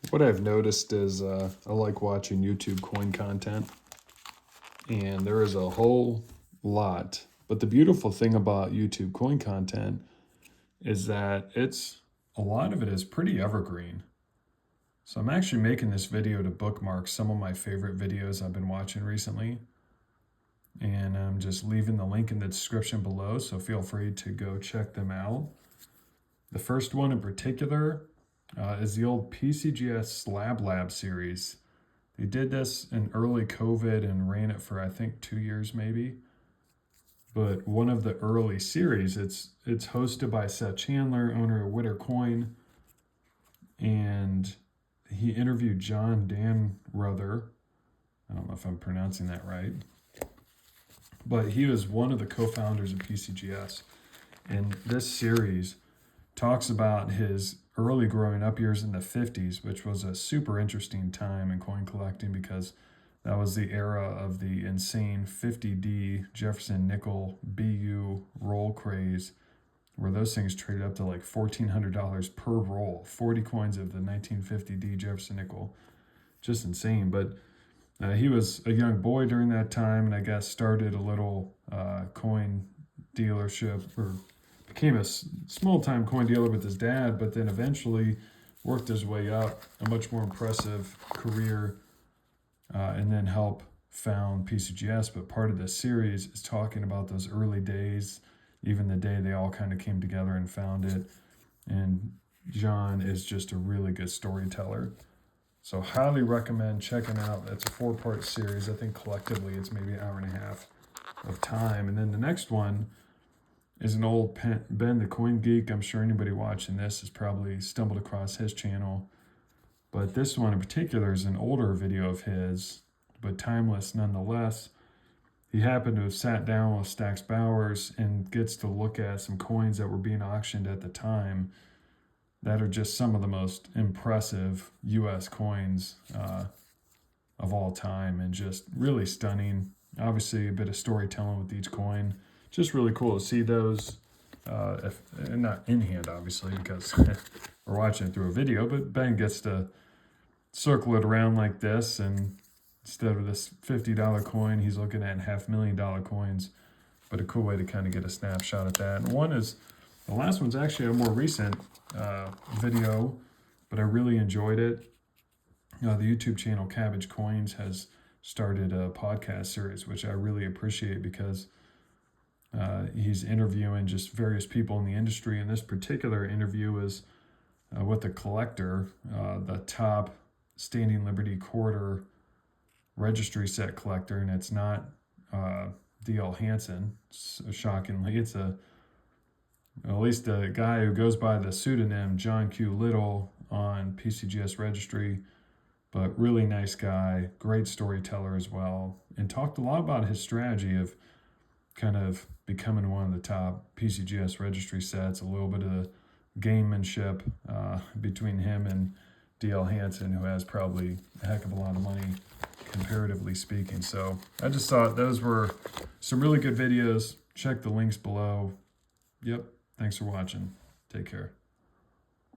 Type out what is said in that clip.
What I've noticed is I like watching YouTube coin content, and there is a whole lot. But the beautiful thing about YouTube coin content is that a lot of it is pretty evergreen. So I'm actually making this video to bookmark some of my favorite videos I've been watching recently. And I'm just leaving the link in the description below, so feel free to go check them out. The first one in particular is the old PCGS Slab series. They did this in early COVID and ran it for, I think, 2 years maybe. But one of the early series, it's hosted by Seth Chandler, owner of Witter Coin. And he interviewed John Dannreuther. I don't know if I'm pronouncing that right. But he was one of the co-founders of PCGS. And this series talks about his early growing up years in the 50s, which was a super interesting time in coin collecting because that was the era of the insane 50D Jefferson nickel BU roll craze, where those things traded up to like $1,400 per roll, 40 coins of the 1950D Jefferson nickel. Just insane. But he was a young boy during that time, and I guess started a little coin dealership, or became a small-time coin dealer with his dad, but then eventually worked his way up a much more impressive career, and then helped found PCGS. But part of this series is talking about those early days, even the day they all kind of came together and found it. And John is just a really good storyteller. So highly recommend checking out. It's a 4-part series. I think collectively it's maybe an hour and a half of time. And then the next one is an old Ben the Coin Geek. I'm sure anybody watching this has probably stumbled across his channel. But this one in particular is an older video of his, but timeless nonetheless. He happened to have sat down with Stax Bowers and gets to look at some coins that were being auctioned at the time that are just some of the most impressive U.S. coins of all time, and just really stunning. Obviously, a bit of storytelling with each coin. Just really cool to see those, and not in hand, obviously, because we're watching it through a video, but Ben gets to circle it around like this, and instead of this $50 coin, he's looking at $500,000 coins. But a cool way to kind of get a snapshot at that. And the last one's actually a more recent video, but I really enjoyed it. The YouTube channel Cabbage Coins has started a podcast series, which I really appreciate because he's interviewing just various people in the industry. And this particular interview is with a collector, the top Standing Liberty Quarter registry set collector, and it's not DL Hansen. Shockingly, it's at least the guy who goes by the pseudonym John Q. Little on PCGS Registry, but really nice guy, great storyteller as well, and talked a lot about his strategy of kind of becoming one of the top PCGS Registry sets, a little bit of the gamemanship between him and DL Hansen, who has probably a heck of a lot of money, comparatively speaking. So I just thought those were some really good videos. Check the links below. Yep. Thanks for watching. Take care.